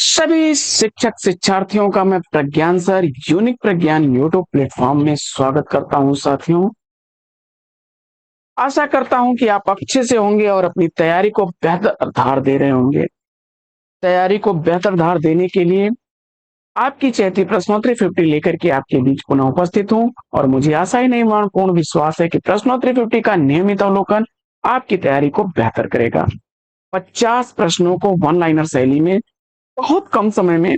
सभी शिक्षक शिक्षार्थियों का मैं प्रज्ञान सर यूनिक प्रज्ञान यूट्यूब प्लेटफॉर्म में स्वागत करता हूं। साथियों, आशा करता हूं कि आप अच्छे से होंगे और अपनी तैयारी को बेहतर धार दे रहे होंगे। तैयारी को बेहतर धार देने के लिए आपकी चैती प्रश्नोत्तरी 50 लेकर के आपके बीच पुनः उपस्थित हूं और मुझे आशा ही नहीं पूर्ण विश्वास है कि प्रश्नोत्तरी 50 का नियमित अवलोकन आपकी तैयारी को बेहतर करेगा। 50 प्रश्नों को वन लाइनर शैली में बहुत कम समय में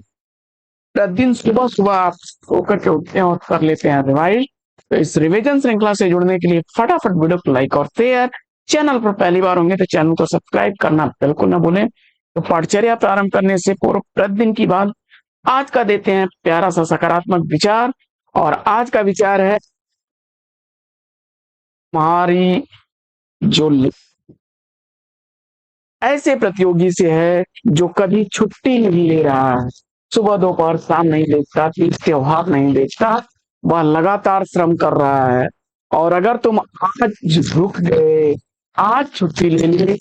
प्रतिदिन सुबह सुबह आप होकर के उठते हैं और कर लेते हैं रिवाइज। तो इस रिवीजन श्रृंखला से जुड़ने के लिए फटाफट वीडियो को लाइक और शेयर, चैनल पर पहली बार होंगे तो चैनल को सब्सक्राइब करना बिल्कुल ना भूलें। तो पाठचर्या प्रारंभ करने से पूर्व प्रतिदिन की बात आज का देते हैं प्यारा सा सकारात्मक विचार। और आज का विचार है हमारी जो ऐसे प्रतियोगी से है जो कभी छुट्टी नहीं ले रहा है, सुबह दोपहर शाम नहीं देखता, तीज त्योहार नहीं देखता, वह लगातार श्रम कर रहा है। और अगर तुम आज रुक गए, आज छुट्टी ले ली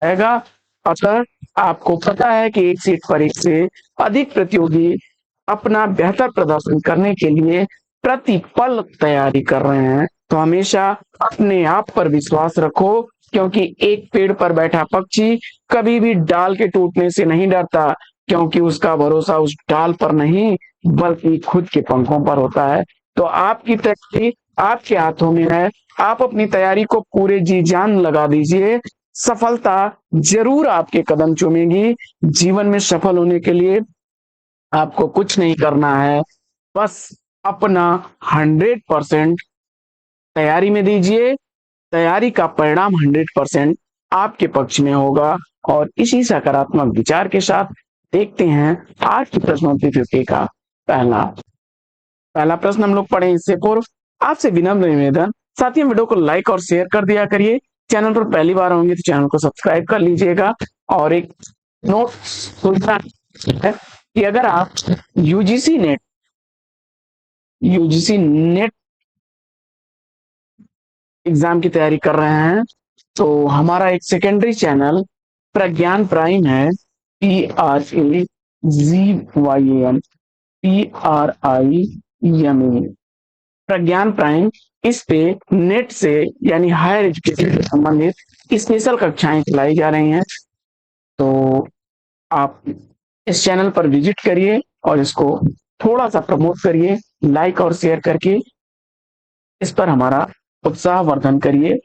जाएगा। अतः आपको पता है कि एक सीट पर एक से अधिक प्रतियोगी अपना बेहतर प्रदर्शन करने के लिए प्रतिपल तैयारी कर रहे हैं। तो हमेशा अपने आप पर विश्वास रखो, क्योंकि एक पेड़ पर बैठा पक्षी कभी भी डाल के टूटने से नहीं डरता, क्योंकि उसका भरोसा उस डाल पर नहीं बल्कि खुद के पंखों पर होता है। तो आपकी तैयारी आपके हाथों में है। आप अपनी तैयारी को पूरे जी जान लगा दीजिए। सफलता जरूर आपके कदम चूमेगी। जीवन में सफल होने के लिए आपको कुछ नहीं करना है, बस अपना 100% तैयारी में दीजिए। तैयारी का परिणाम 100% आपके पक्ष में होगा। और इसी सकारात्मक विचार के साथ देखते हैं आज की प्रश्नोत्तरी 50 का पहला प्रश्न हम लोग पढ़े इससे पूर्व आपसे विनम्र निवेदन, साथियों वीडियो को लाइक और शेयर कर दिया करिए। चैनल पर पहली बार होंगे तो चैनल को सब्सक्राइब कर लीजिएगा। और एक नोट सुनना है कि अगर आप यूजीसी नेट एग्जाम की तैयारी कर रहे हैं तो हमारा एक सेकेंडरी चैनल प्रज्ञान प्राइम है, PRAGYAN प्रज्ञान प्राइम। इस पे नेट से यानी हायर एजुकेशन से संबंधित स्पेशल कक्षाएं चलाई जा रही हैं। तो आप इस चैनल पर विजिट करिए और इसको थोड़ा सा प्रमोट करिए, लाइक और शेयर करके इस पर हमारा उत्साह वर्धन करिए।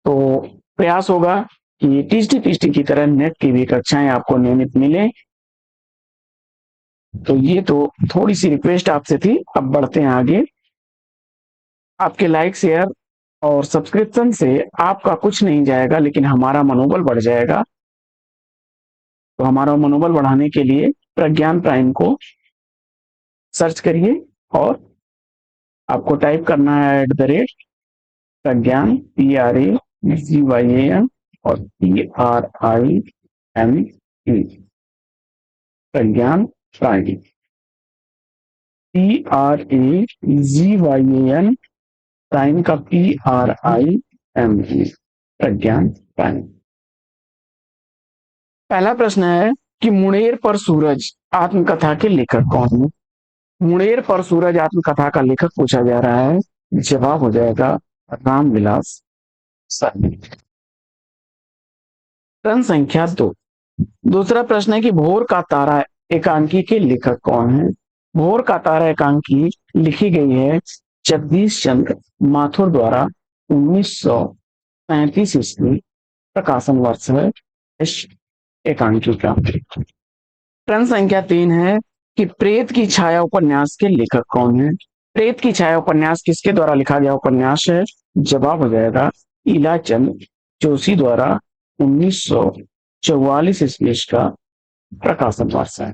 तो प्रयास होगा कि टीचटी पीचटी की तरह नेट की भी कक्षाएं आपको नियमित मिले। तो ये तो थोड़ी सी रिक्वेस्ट आपसे थी। अब बढ़ते हैं आगे। आपके लाइक शेयर और सब्सक्रिप्शन से आपका कुछ नहीं जाएगा, लेकिन हमारा मनोबल बढ़ जाएगा। तो हमारा मनोबल बढ़ाने के लिए प्रज्ञान प्राइम को सर्च करिए और आपको टाइप करना है प्रज्ञान PRAGYAN और PRIME प्रज्ञान प्राइम PRAGYAN प्राइम का PRIME प्रज्ञान प्राइम। पहला प्रश्न है कि मुंडेर पर सूरज आत्मकथा के लेखक कौन है? मुंडेर पर सूरज आत्मकथा का लेखक पूछा जा रहा है। जवाब हो जाएगा रामविलास शर्मा। प्रश्न संख्या 2। दूसरा प्रश्न है कि भोर का तारा एकांकी के लेखक कौन है? भोर का तारा एकांकी लिखी गई है जगदीश चंद्र माथुर द्वारा 1935 ईस्वी। प्रकाशन वर्ष है इस एकांकी का। प्रश्न संख्या 3 है कि प्रेत की छाया उपन्यास के लेखक कौन है? प्रेत की छाया उपन्यास किसके द्वारा लिखा गया उपन्यास है? जवाब हो जाएगा इलाचंद जोशी द्वारा 1944 ईस्वी का प्रकाशन वर्ष है।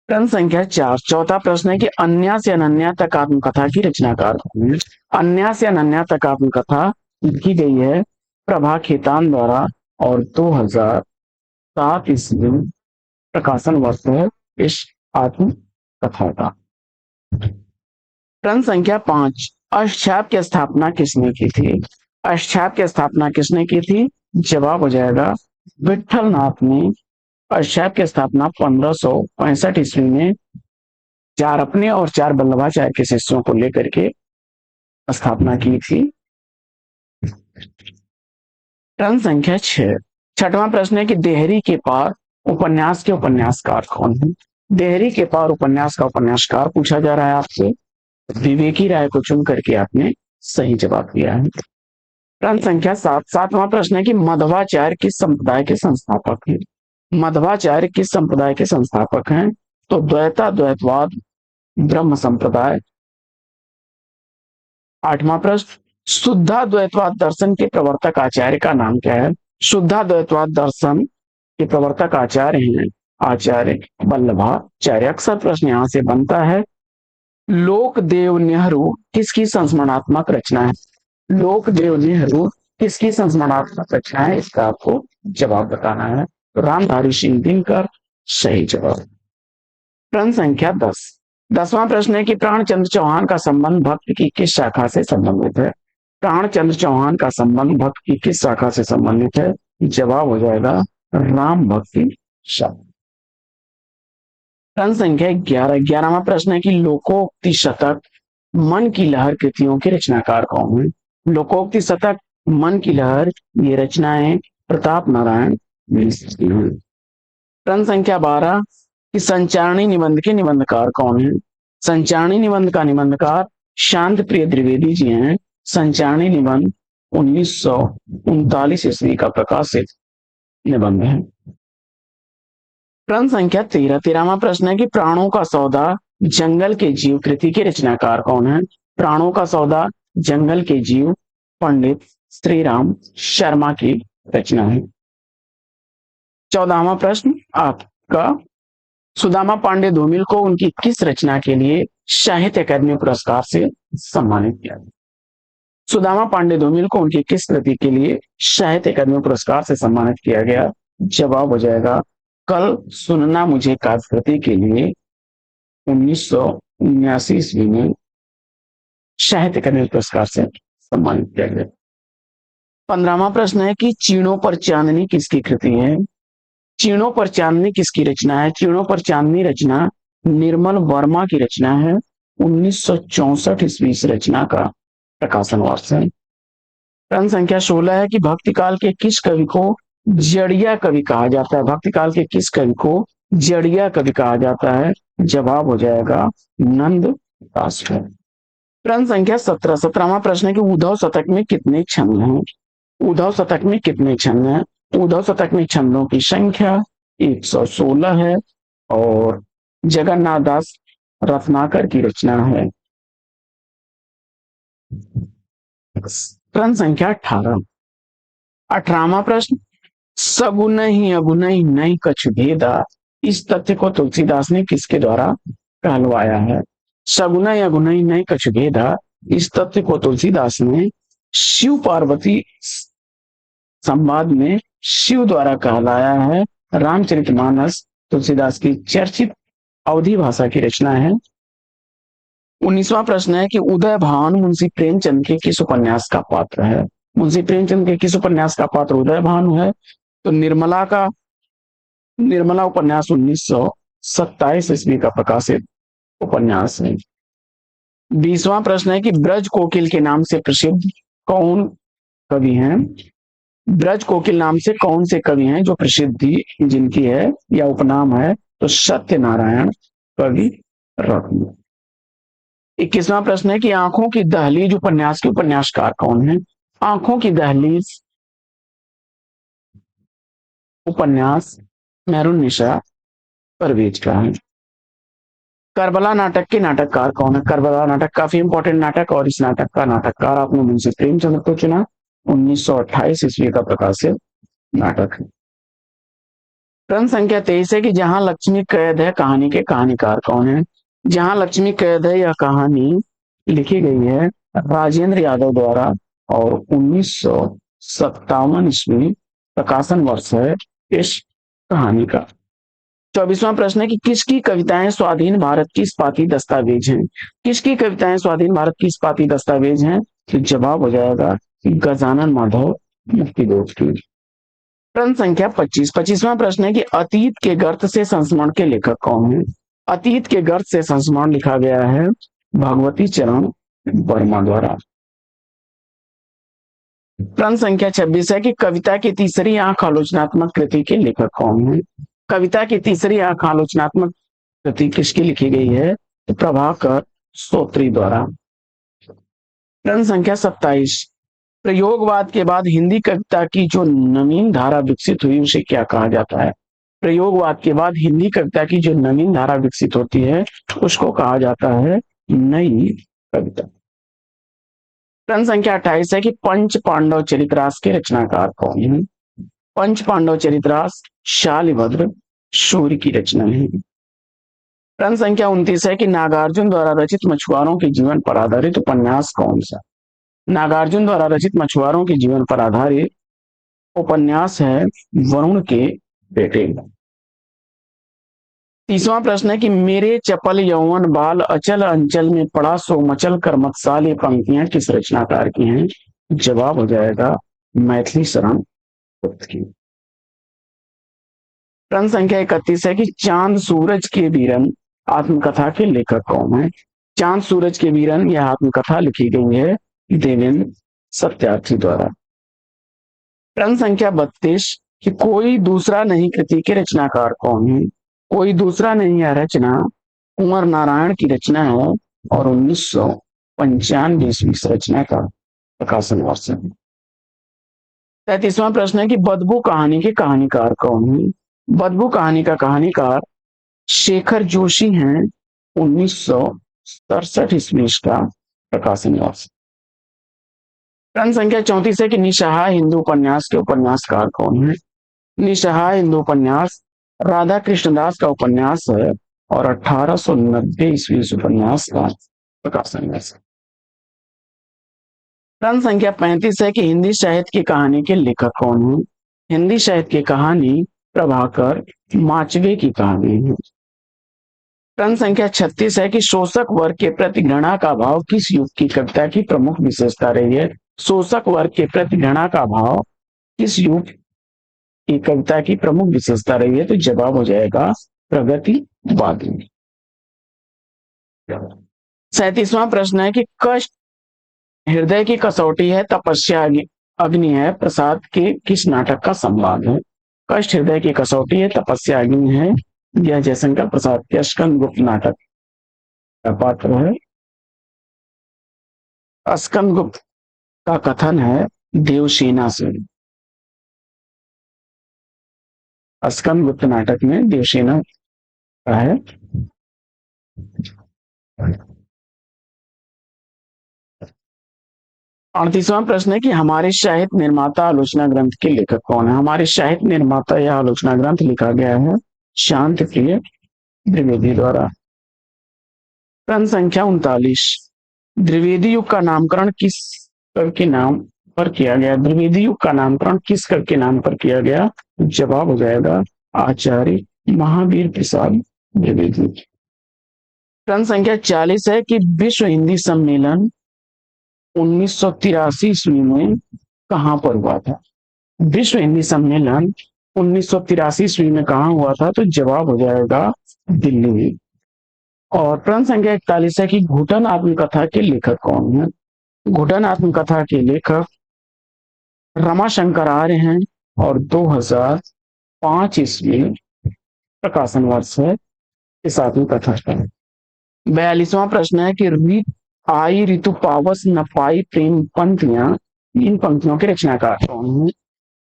प्रश्न संख्या 4। चौथा प्रश्न है कि अन्या से अनन्या तक आत्मकथा की रचनाकार कौन है? अन्या से अनन्या तक आत्मकथा लिखी गई है प्रभा खेतान द्वारा और 2007 ईस्वी प्रकाशन वर्ष है इस आत्मकथा का। प्रश्न संख्या 5। अष्टछाप की स्थापना किसने की थी? अष्टछाप की स्थापना किसने की थी? जवाब हो जाएगा विठलनाथ ने अक्षाप की स्थापना 1565 ईस्वी में 4 अपने और 4 वल्लभाचार्य के शिष्यों को लेकर के स्थापना की थी। प्रश्न संख्या 6, छठवां प्रश्न है कि देहरी के पार उपन्यास के उपन्यासकार कौन है? देहरी के पार उपन्यास का उपन्यासकार पूछा जा रहा है आपसे। विवेकी राय को चुन करके आपने सही जवाब दिया है। प्रश्न संख्या 7, सातवां प्रश्न है कि मध्वाचार्य किस संप्रदाय के संस्थापक हैं? मध्वाचार्य किस संप्रदाय के संस्थापक हैं? तो द्वैतवाद ब्रह्म संप्रदाय। आठवां प्रश्न, शुद्धाद्वैतवाद दर्शन के प्रवर्तक आचार्य का नाम क्या है? शुद्धाद्वैतवाद दर्शन के प्रवर्तक आचार्य हैं आचार्य वल्लभाचार्य। अक्सर प्रश्न यहां से बनता है। लोकदेव नेहरू किसकी संस्मरणात्मक रचना है? लोकदेव नेहरू किसकी संस्मरणात्मक रचना है? इसका आपको जवाब बताना है। तो रामधारी सिंह दिनकर सही जवाब। प्रश्न संख्या 10, 10वां प्रश्न है कि प्राणचंद्र चौहान का संबंध भक्त की किस शाखा से संबंधित है? प्राणचंद्र चौहान का संबंध भक्त की किस शाखा से संबंधित है? जवाब हो जाएगा राम भक्ति शाखा। प्रश्न संख्या 11, 11वां प्रश्न है कि लोकोक्ति शतक मन की लहर कृतियों के रचनाकार कौन है? लोकोक्ति शतक मन की लहर ये रचनाएं प्रताप नारायण मिश्र हैं। प्रश्न संख्या 12 कि संचारणी निबंध के निबंधकार कौन है? संचारणी निबंध का निबंधकार शांत प्रिय द्विवेदी जी हैं। संचारणी निबंध 1939 ईस्वी का प्रकाशित निबंध है। प्रश्न संख्या 13, 13वां प्रश्न है कि प्राणों का सौदा जंगल के जीव कृति के रचनाकार कौन है? प्राणों का सौदा जंगल के जीव पंडित श्री राम शर्मा की रचना है। 14वां प्रश्न आपका, सुदामा पांडे धूमिल को उनकी किस रचना के लिए साहित्य अकादमी पुरस्कार से सम्मानित किया गया? सुदामा पांडे धूमिल को उनकी किस कृति के लिए साहित्य अकादमी पुरस्कार से सम्मानित किया गया? जवाब हो जाएगा कल सुनना मुझे काव्य कृति के लिए 1979 ईस्वी में साहित्य अकादमी पुरस्कार से सम्मानित किया गया। 15वां प्रश्न है कि चीणों पर चांदनी किसकी कृति है? चीणों पर चांदनी किसकी रचना है? चीणों पर चांदनी रचना निर्मल वर्मा की रचना है। 1964 ईस्वी इस रचना का प्रकाशन वर्ष है। प्रश्न संख्या 16 है कि भक्तिकाल के किस कवि को जड़िया कवि कहा जाता है? भक्तिकाल के किस कवि को जड़िया कवि कहा जाता है? जवाब हो जाएगा नंद दास। प्रश्न संख्या 17, 17वां प्रश्न है कि उद्धव शतक में कितने छंद हैं? उद्धव शतक में कितने छंद हैं? उद्धव शतक में छंदों की संख्या 116 है और जगन्नाथ दास रत्नाकर की रचना है। प्रश्न संख्या 18, 18वां प्रश्न, सगुन ही अगुन नहीं कछु भेदा, इस तथ्य को तुलसीदास ने किसके द्वारा कहलवाया है? सगुन अगुन नहीं कछु भेदा, इस तथ्य को तुलसीदास ने शिव पार्वती संवाद में शिव द्वारा कहलाया है। रामचरितमानस तुलसीदास की चर्चित अवधी भाषा की रचना है। 19वां प्रश्न है कि उदय भानु मुंशी प्रेमचंद के किस उपन्यास का पात्र है? मुंशी प्रेमचंद के किस उपन्यास का पात्र उदय भानु है? तो निर्मला उपन्यास 1927 ईस्वी का प्रकाशित उपन्यास है। 20वां प्रश्न है कि ब्रज कोकिल के नाम से प्रसिद्ध कौन कवि हैं? ब्रज कोकिल नाम से कौन से कवि हैं जो प्रसिद्धि जिनकी है या उपनाम है? तो सत्यनारायण कवि रत्न। 21वां प्रश्न है कि आंखों की दहलीज उपन्यास के उपन्यासकार कौन है? आंखों की दहलीज उपन्यास मेहरुन्निसा परवेज का है। करबला नाटक के नाटककार कौन है? करबला नाटक काफी इंपॉर्टेंट नाटक और इस नाटक का नाटककार आपने मुंशी प्रेमचंद को चुना। 1928 ईस्वी का प्रकाशित नाटक है। प्रश्न संख्या 23 है कि जहां लक्ष्मी कैद है कहानी के कहानीकार कौन है? जहां लक्ष्मी कैद है यह कहानी लिखी गई है राजेंद्र यादव द्वारा और 1957 ईस्वी प्रकाशन वर्ष है इस कहानी का। 24वां प्रश्न है कि किसकी कविताएं स्वाधीन भारत की इस्पाती दस्तावेज हैं? किसकी कविताएं स्वाधीन भारत की इस्पाती दस्तावेज हैं? तो जवाब हो जाएगा गजानन माधव मुक्तिबोध की। प्रश्न संख्या 25। 25वां प्रश्न है कि अतीत के गर्त से संस्मरण के लेखक कौन है? अतीत के गर्त से संस्मरण लिखा गया है भगवती चरण वर्मा द्वारा। प्रश्न संख्या 26 है कि कविता की तीसरी आंख आलोचनात्मक कृति के लेखक कौन है? कविता की तीसरी आंख आलोचनात्मक कृति किसकी लिखी गई है? तो प्रभाकर सोत्री द्वारा। प्रश्न संख्या 27। प्रयोगवाद के बाद हिंदी कविता की जो नवीन धारा विकसित हुई उसे क्या कहा जाता है? प्रयोगवाद के बाद हिंदी कविता की जो नवीन धारा विकसित होती है उसको कहा जाता है नई कविता। प्रश्न संख्या 28 है कि पंच पांडव चरित्रास के रचनाकार कौन है? पंच पांडव चरित्रास शालिभद्र सूर्य की रचना है। प्रश्न संख्या 29 है कि नागार्जुन द्वारा रचित मछुआरों के जीवन पर आधारित उपन्यास कौन सा? नागार्जुन द्वारा रचित मछुआरों के जीवन पर आधारित उपन्यास है वरुण के बेटे। 30वां प्रश्न है कि मेरे चपल यौवन बाल अचल अंचल में पड़ा सो मचल कर मत्साल, ये पंक्तियां किस रचनाकार की हैं? जवाब हो जाएगा मैथिली शरण गुप्त की। प्रश्न संख्या 31 है कि चांद सूरज के वीरन आत्मकथा के लेखक कौन है? चांद सूरज के वीरन यह आत्मकथा लिखी गई है देवेंद्र सत्यार्थी द्वारा। प्रश्न संख्या 32 कि कोई दूसरा नहीं कृति के रचनाकार कौन है? कोई दूसरा नहीं यह रचना कुंवर नारायण की रचना है और 1995 ईस्वी इस रचना का प्रकाशन वर्ष है। 33वां प्रश्न है कि बदबू कहानी के कहानीकार कौन है? बदबू कहानी का कहानीकार शेखर जोशी हैं। 1967 ईस्वी का प्रकाशन वर्ष। प्रश्न संख्या 34 है कि निसहाय हिंदू उपन्यास के उपन्यासकार कौन है? निसहाय हिंदू उपन्यास राधा कृष्णदास का उपन्यास है और 1890 ईस्वी उपन्यास का प्रकाशन वर्ष। प्रश्न संख्या 35 है कि हिंदी साहित्य की कहानी के लेखक कौन है? हिंदी साहित्य की कहानी प्रभाकर माचवे की कहानी है। प्रश्न संख्या 36 है कि शोषक वर्ग के प्रति घृणा का भाव किस युग की कविता की प्रमुख विशेषता रही है? शोषक वर्ग के प्रति घृणा का भाव किस युग की कविता की प्रमुख विशेषता रही है? तो जवाब हो जाएगा प्रगतिवाद। 37वां प्रश्न है कि कष्ट हृदय की कसौटी है तपस्या अग्नि है प्रसाद के किस नाटक का संवाद है? कष्ट हृदय की कसौटी है तपस्या अग्नि है यह जयशंकर प्रसाद के स्कंद गुप्त नाटक का पात्र है। स्कंद गुप्त का कथन है देवसेना से। स्कंद गुप्त नाटक में देवसेना का है। 38वां प्रश्न है कि हमारे साहित्य निर्माता आलोचना ग्रंथ के लेखक कौन है? हमारे साहित्य निर्माता यह आलोचना ग्रंथ लिखा गया है शांत प्रिय द्विवेदी द्वारा। प्रश्न संख्या 39 द्विवेदी युग का नामकरण किस कवि के नाम पर किया गया? द्विवेदी युग का नामकरण किस कवि के नाम पर किया गया? जवाब हो जाएगा आचार्य महावीर प्रसाद द्विवेदी। प्रश्न संख्या 40 है कि विश्व हिंदी सम्मेलन 1983 ईस्वी में कहां पर हुआ था? विश्व हिंदी सम्मेलन 1983 ईस्वी में कहां हुआ था? तो जवाब हो जाएगा दिल्ली में। और प्रश्न संख्या 41 है कि घुटन आत्मकथा के लेखक कौन है? घुटन आत्मकथा के लेखक रमाशंकर आर्य हैं और 2005 ईस्वी प्रकाशन वर्ष है इस आत्मकथा का। 42वां प्रश्न है कि आई ऋतु पावस न पाई प्रेम पंक्तियां, इन पंक्तियों के रचनाकार कौन है?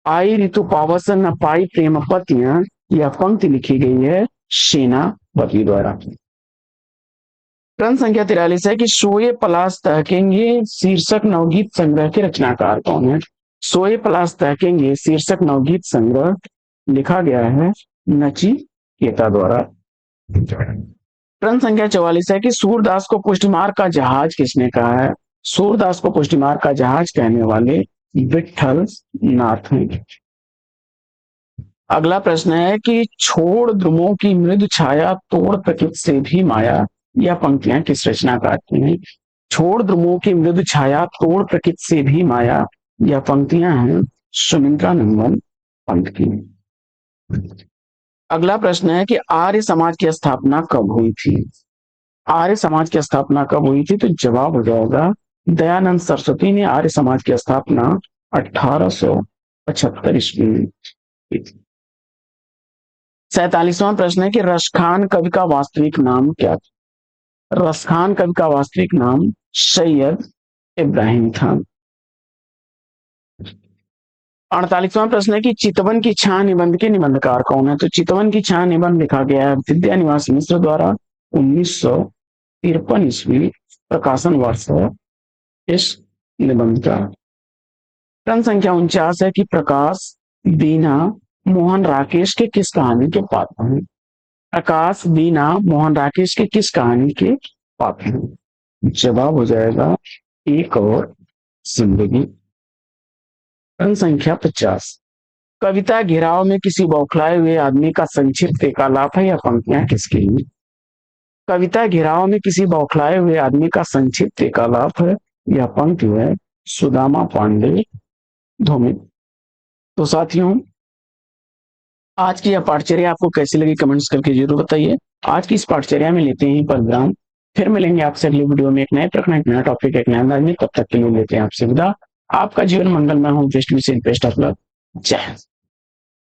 आई ऋतु पावस न पाई प्रेम पतियां यह पंक्ति लिखी गई है सेनापति द्वारा। प्रश्न संख्या 43 है कि सोए पलाश तहकेंगे शीर्षक नवगीत संग्रह के रचनाकार कौन है? सोए पलाश तहकेंगे शीर्षक नवगीत संग्रह लिखा गया है नचिकेता द्वारा। प्रश्न संख्या 44 है कि सूरदास को पुष्टिमार्ग का जहाज किसने कहा है? सूरदास को पुष्टिमार्ग का जहाज कहने वाले विठल नाथ हैं। अगला प्रश्न है कि छोड़ ध्रुवों की मृदु छाया तोड़ प्रकृति से भी माया, यह पंक्तियां किस रचनाकार की हैं? छोड़ ध्रुवों की मृदु छाया तोड़ प्रकृति से भी माया, यह पंक्तियां हैं सुमित्रा नंदन पंथ की। अगला प्रश्न है कि आर्य समाज की स्थापना कब हुई थी? आर्य समाज की स्थापना कब हुई थी? तो जवाब हो जाएगा दयानंद सरस्वती ने आर्य समाज की स्थापना 1875 ईस्वी में की थी। 47वां प्रश्न है कि रसखान कवि का वास्तविक नाम क्या था? रसखान कवि का वास्तविक नाम सैयद इब्राहिम था। 48वां प्रश्न है कि चितवन की छां निबंध के निबंधकार कौन है? तो चितवन की छां निबंध लिखा गया है विद्या निवास मिश्र द्वारा 1953 ईस्वी, प्रकाशन वर्ष है इस निबंध का। प्रश्न संख्या 49 है कि प्रकाश, बीना, मोहन राकेश के किस कहानी के पात्र हैं? प्रकाश, बीना, मोहन राकेश के किस कहानी के पात्र हैं? जवाब हो जाएगा एक और जिंदगी। प्रश्न संख्या 50, कविता घेराव में किसी बौखलाए हुए आदमी का संक्षिप्त एकालाप है या पंक्तियां किसकी हैं? कविता घेराव में किसी बौखलाए हुए आदमी का संक्षिप्त एकालाप है या पंक्ति है सुदामा पांडे धूमिल। तो साथियों, आज की यह पाठचर्या आपको कैसी लगी कमेंट्स करके जरूर बताइए। आज की इस पाठचर्या में लेते हैं परिणाम, फिर मिलेंगे आपसे अगली वीडियो में एक नए प्रश्न, एक नया टॉपिक, एक नया अंदाज में। तब तक के लिए लेते हैं आपसे विदा। आपका जीवन मंगलमय हो, बेस्ट विशेष बेस्ट ऑफ लक। जय हिंद।